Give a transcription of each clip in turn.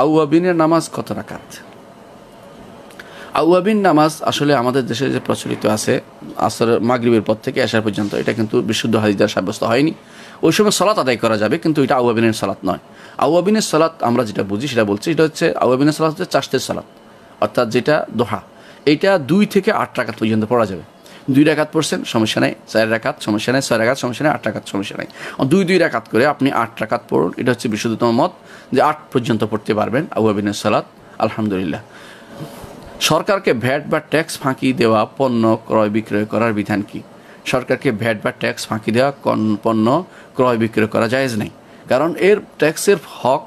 আউয়াবিনের নামাজ কত রাকাত? আউয়াবিন নামাজ আসলে আমাদের দেশে যে প্রচলিত আছে আসর মাগরিবের পর থেকে এশা পর্যন্ত, এটা কিন্তু বিশুদ্ধ হাদিস দ্বারা সাব্যস্ত হয়নি। ওই সময় সালাত আদায় করা যাবে, কিন্তু এটা আউয়াবিনের সালাত নয়। আউয়াবিনের সালাত আমরা যেটা বুঝি সেটা বলছি, এটা হচ্ছে আউয়াবিনের সালাত হচ্ছে চাশতের সালাত, অর্থাৎ যেটা দোহা। এইটা 2 থেকে 8 রাকাত পর্যন্ত পড়া যাবে। 2 রাকাত পড়ছেন সমস্যা নেই, 4 রাকাত সমস্যা নেই, 6 রাকাত সমস্যা নেই, 8 রাকাত সমস্যা নেই। 2 রাকাত করে আপনি 8 রাকাত পড়ুন, এটা হচ্ছে বিশুদ্ধতম মত যে 8 পর্যন্ত পড়তে পারবেন আউয়াবিনের সালাত। আলহামদুলিল্লাহ। সরকারকে ভ্যাট বা ট্যাক্স ফাঁকি দেওয়া পণ্য ক্রয় বিক্রয় করার বিধান কি? সরকারকে ভ্যাট বা ট্যাক্স ফাঁকি দেওয়া পণ্য ক্রয় বিক্রয় করা জায়েজ নেই, কারণ এর ট্যাক্সের হক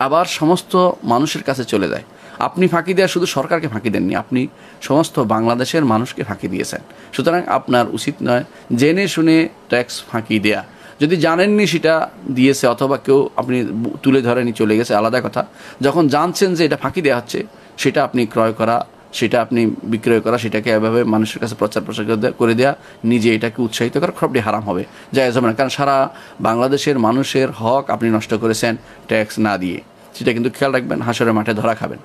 আবার সমস্ত মানুষের কাছে চলে যায়। আপনি ফাঁকি দেওয়া শুধু সরকারকে ফাঁকি দেননি, আপনি সমস্ত বাংলাদেশের মানুষকে ফাঁকি দিয়েছেন। সুতরাং আপনার উচিত নয় জেনে শুনে ট্যাক্স ফাঁকি দেয়া। যদি জানেননি সেটা দিয়েছে অথবা কেউ আপনি তুলে ধরেনি চলে গেছে আলাদা কথা, যখন জানছেন যে এটা ফাঁকি দেওয়া হচ্ছে সেটা আপনি ক্রয় করা, সেটা আপনি বিক্রয় করা, সেটাকে এভাবে মানুষের কাছে প্রচার প্রসার করে দেওয়া, নিজে এটাকে উৎসাহিত করা সবটি হারাম হবে, জায়েজ হবে না। কারণ সারা বাংলাদেশের মানুষের হক আপনি নষ্ট করেছেন ট্যাক্স না দিয়ে, সেটা কিন্তু খেয়াল রাখবেন, হাসরের মাঠে ধরা খাবেন।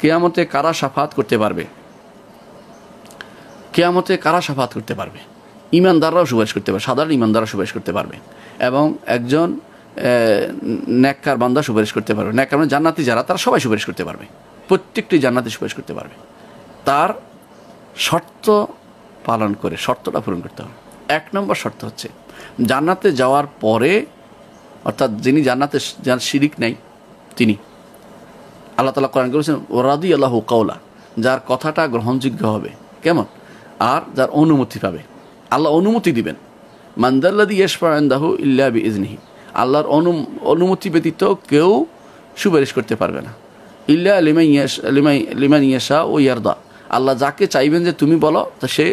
কিয়ামতে কারা শাফাত করতে পারবে? কিয়ামতে কারা শাফাত করতে পারবে? ইমানদাররাও সুপারিশ করতে পারবে, সাধারণ ইমানদাররা সুপারিশ করতে পারবে, এবং একজন নেককার বান্দা সুপারিশ করতে পারবে। নেককার মানে জান্নাতি যারা, তারা সবাই সুপারিশ করতে পারবে, প্রত্যেকটি জান্নাতি সুপারিশ করতে পারবে। তার শর্ত পালন করে, শর্তটা পূরণ করতে হবে। 1 নম্বর শর্ত হচ্ছে জান্নাতে যাওয়ার পরে, অর্থাৎ যিনি জান্নাতে, যার শিরিক নাই তিনি, আল্লাহ তাআলা কোরআন করেছেন রাদিয়াল্লাহু কাওলা, যার কথাটা গ্রহণযোগ্য হবে, কেমন, আর যার অনুমতি পাবে, আল্লাহ অনুমতি দিবেন। মানদাল্লাযী ইয়াশফা'ু ইনদাহু ইল্লা বিইজনিহি, আল্লাহর অনুমতি ব্যতীত কেউ সুপারিশ করতে পারবে না। ইল্লা লিমান ইয়াশা ও ইয়ারদা, আল্লাহ যাকে চাইবেন যে তুমি বলো তা সে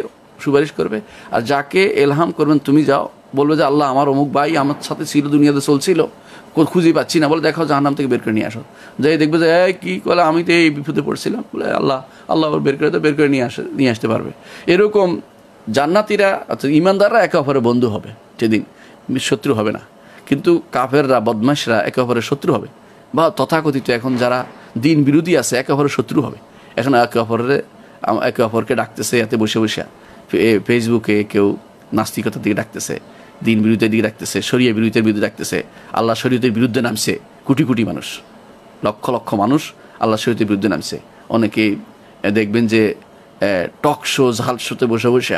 সুপারিশ করবে, আর যাকে এলহাম করবেন তুমি যাও, বলবে যে আল্লাহ আমার অমুক ভাই আমার সাথে ছিল, দুনিয়াতে চলছিল, খুঁজে পাচ্ছি না, বলে দেখাও জাহান্নাম থেকে বের করে নিয়ে আসো। যাই দেখবে যে কী বলে, আমি তো এই বিপদে পড়ছিলাম, বলে আল্লাহ বের করে তো বের করে নিয়ে আসতে পারবে। এরকম জান্নাতীরা অর্থাৎ ইমানদাররা একে অপরের বন্ধু হবে, সেদিন শত্রু হবে না। কিন্তু কাফেররা, বদমাশরা একে অপরের শত্রু হবে, বা তথাকথিত এখন যারা দিন বিরোধী আছে একে অপরের শত্রু হবে। এখন একে অপরকে ডাকতেছে, এতে বসে বসে ফেসবুকে কেউ নাস্তিকতার দিকে ডাকতেছে, দিন বিরোধীর দিকে ডাকতেছে, শরিয়া বিরোধীর বিরুদ্ধে ডাকতেছে, আল্লাহ শরীয়তের বিরুদ্ধে নামছে। কোটি কোটি মানুষ, লক্ষ লক্ষ মানুষ আল্লাহ শরীয়তের বিরুদ্ধে নামছে। অনেকে দেখবেন যে টক শো, ঝাল শোতে বসে বসে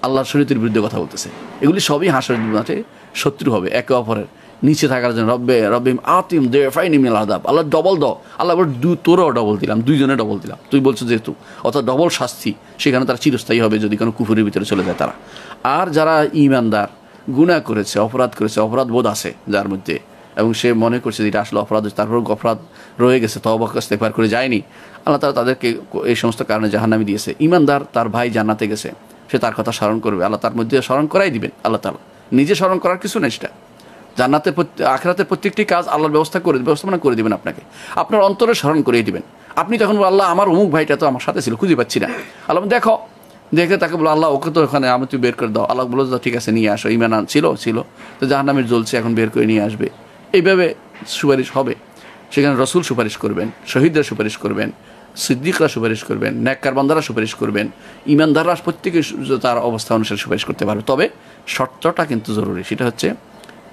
আল্লাহর শরীয়তের বিরুদ্ধে কথা বলতেছে। এগুলি সবই হাসরের মাঠে শত্রু হবে, একে অপরের নিচে থাকার জন্য। রব্বে আতিম দে ফাইনি মিনাল আযাব, আল্লাহ ডবল দাও, আল্লাহ বল তোরাও ডবল দিলাম, দুইজনে ডবল দিলাম, তুই বলছো যেহেতু, অর্থাৎ ডবল শাস্তি। সেখানে তারা চিরস্থায়ী হবে যদি কোনো কুফুরের ভিতরে চলে যায় তারা। আর যারা ইমানদার, গুনাহ করেছে, অপরাধ করেছে, অপরাধ বোধ আছে যার মধ্যে, এবং সে মনে করছে যে এটা আসলে অপরাধ, তারপর অপরাধ রয়ে গেছে, তওবা ইস্তেগফার করে যায়নি, আল্লাহ তাআলা তাদেরকে এই সমস্ত কারণে জাহান্নামে দিয়েছে। ইমানদার, তার ভাই জান্নাতে গেছে, সে তার কথা স্মরণ করবে, আল্লাহ তার মধ্যে স্মরণ করাই দিবেন। আল্লাহ তাআলা নিজে স্মরণ করার কিছু নেই, সেটা জান্নাতের আখিরাতের প্রত্যেকটি কাজ আল্লাহর ব্যবস্থাপনা করে দিবেন আপনাকে, আপনার অন্তরে স্মরণ করিয়ে দিবেন। আপনি তখন আল্লাহ আমার অমুক ভাইটা তো আমার সাথে ছিল, খুঁজে পাচ্ছি না, আল্লাহ দেখে তাকে বলো আল্লাহ ওকে তো ওখানে আমি তুই বের করে দাও। আল্লাহ বলো ঠিক আছে নিয়ে আসো, ইমান ছিল তো জাহান্নামের জ্বলছে, এখন বের করে নিয়ে আসবে। এইভাবে সুপারিশ হবে। সেখানে রসুল সুপারিশ করবেন, শহীদরা সুপারিশ করবেন, সিদ্দিকরা সুপারিশ করবেন, নেককার বান্দারা সুপারিশ করবেন, ইমানদাররা প্রত্যেকে তার অবস্থা অনুসারে সুপারিশ করতে পারবে। তবে শর্তটা কিন্তু জরুরি, সেটা হচ্ছে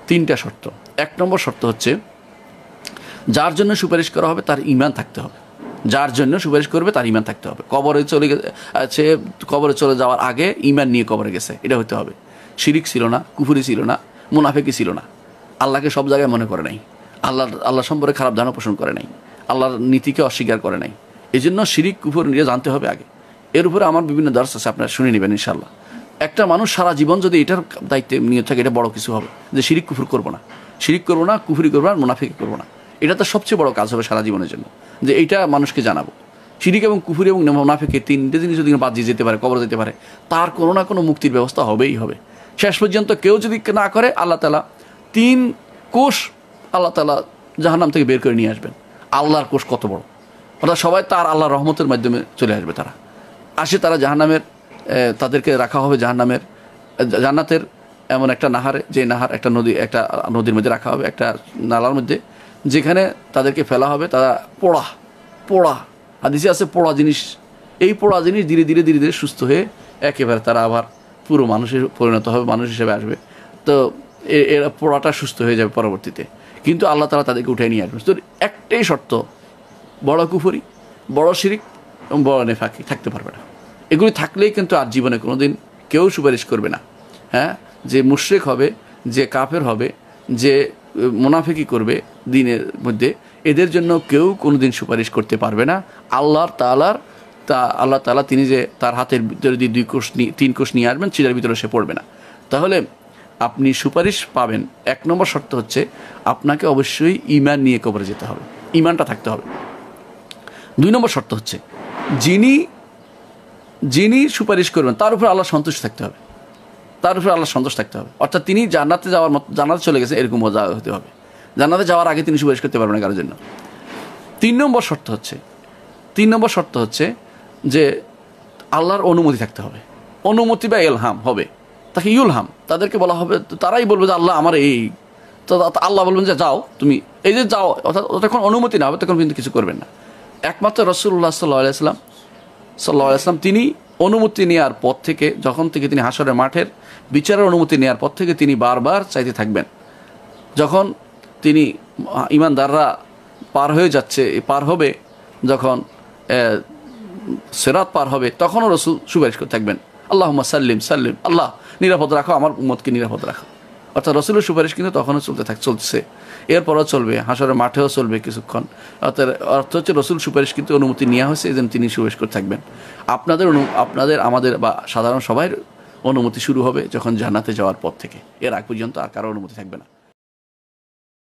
3টা শর্ত। 1 নম্বর শর্ত হচ্ছে যার জন্য সুপারিশ করা হবে তার ঈমান থাকতে হবে। যার জন্য সুপারিশ করবে তার ঈমান থাকতে হবে। কবরে চলে যাওয়ার আগে ঈমান নিয়ে কবরে গেছে, এটা হতে হবে। শিরিক ছিল না, কুফরি ছিল না, মুনাফিকি ছিল না, আল্লাহকে সব জায়গায় মনে করে নাই, আল্লাহ সম্পর্কে খারাপ ধারণা পোষণ করে নাই, আল্লাহর নীতিকে অস্বীকার করে নাই। এই জন্য শিরিক কুফর নিয়ে জানতে হবে আগে। এর উপরে আমার বিভিন্ন দর্শ আছে, আপনারা শুনে নেবেন ইনশাআল্লাহ। একটা মানুষ সারা জীবন যদি এটার দায়িত্বে নিয়ে থাকে, এটা বড় কিছু হবে যে শিরিক কুফর করবো না, কুফরি করবো না, মুনাফিকি করবো না। এটা তো সবচেয়ে বড় কাজ হবে সারা জীবনের জন্য, যে এইটা মানুষকে জানাবো। শিরিক এবং কুফরি এবং মুনাফিকি 3টে জিনিস যদি বাদ দিয়ে যেতে পারে, কবর যেতে পারে, তার কোনো না কোনো মুক্তির ব্যবস্থা হবেই হবে। শেষ পর্যন্ত কেউ যদি না করে, আল্লাহ তাআলা 3 কোষ আল্লাহ তাআলা জাহান্নাম থেকে বের করে নিয়ে আসবেন। আল্লাহর কোষ কত বড়, অর্থাৎ সবাই তার আল্লাহর রহমতের মাধ্যমে চলে আসবে। তারা জাহান্নামের, তাদেরকে রাখা হবে জান্নাতের এমন একটা নাহারে, যে নাহার একটা নদীর মধ্যে রাখা হবে, একটা নালার মধ্যে, যেখানে তাদেরকে ফেলা হবে, তারা পোড়া পোড়া হাদিসে আছে পোড়া জিনিস, এই পোড়া জিনিস ধীরে ধীরে ধীরে ধীরে সুস্থ হয়ে একেবারে তারা আবার পুরো মানুষের পরিণত হবে, মানুষ হিসেবে আসবে। তো এরা পোড়াটা সুস্থ হয়ে যাবে পরবর্তীতে, কিন্তু আল্লাহ তাআলা তাদেরকে উঠে নিয়ে আসবে। তো একটাই শর্ত, বড় কুফরি, বড় শিরিক এবং বড় নেফাকি থাকতে পারবে না। এগুলি থাকলেই কিন্তু আর জীবনে কোনো দিন কেউ সুপারিশ করবে না। হ্যাঁ, যে মুশরিক হবে, যে কাফের হবে, যে মুনাফিকি করবে দিনের মধ্যে, এদের জন্য কেউ কোনো দিন সুপারিশ করতে পারবে না। আল্লাহ তাআলা তিনি যে তার হাতের ভিতরে দিয়ে 3 কোষ নিয়ে আসবেন, সেটার ভিতরে সে পড়বে না। তাহলে আপনি সুপারিশ পাবেন। 1 নম্বর শর্ত হচ্ছে আপনাকে অবশ্যই ঈমান নিয়ে কবরে যেতে হবে, ঈমানটা থাকতে হবে। 2 নম্বর শর্ত হচ্ছে যিনি সুপারিশ করবেন তার উপর আল্লাহ সন্তুষ্ট থাকতে হবে, তার উপর আল্লাহ সন্তোষ থাকতে হবে। অর্থাৎ তিনি জান্নাতে যাওয়ার মতো, জান্নাতে চলে গেছে এরকম মজা হতে হবে, জান্নাতে যাওয়ার আগে তিনি সুপারিশ করতে পারবেন না কারোর জন্য। 3 নম্বর শর্ত হচ্ছে যে আল্লাহর অনুমতি থাকতে হবে। অনুমতি বা ইলহাম হবে, তাকে ইউলহাম, তাদেরকে বলা হবে, তারাই বলবে যে আল্লাহ আমার এই, তো আল্লাহ বলবেন যে যাও তুমি, এই যে যাও, অর্থাৎ তখন অনুমতি না হবে, তখন কিন্তু কিছু করবেন না। একমাত্র রাসূলুল্লাহ সাল্লাল্লাহু আলাইহি ওয়াসাল্লাম তিনি অনুমতি নেওয়ার পর থেকে, যখন থেকে তিনি হাসরের মাঠের বিচারের অনুমতি নেওয়ার পর থেকে তিনি বারবার চাইতে থাকবেন। যখন তিনি ঈমানদাররা পার হবে, যখন সিরাত পার হবে, তখনও রাসূল সুপারিশ করতে থাকবেন, আল্লাহুম্মা সাল্লিম, আল্লাহ নিরাপদ রাখো, আমার উম্মতকে নিরাপদ রাখো। অর্থাৎ রাসূলের সুপারিশ কিন্তু তখনও চলছে, এরপরও চলবে, হাসরের মাঠেও চলবে কিছুক্ষণ। অর্থ হচ্ছে রাসূল সুপারিশ কিন্তু অনুমতি নেওয়া হয়েছে, এই জন্য তিনি সুপারিশ করতে থাকবেন। আপনাদের আমাদের বা সাধারণ সবাই অনুমতি শুরু হবে যখন জান্নাতে যাওয়ার পর থেকে, এর আগ পর্যন্ত আর কারো অনুমতি থাকবে না।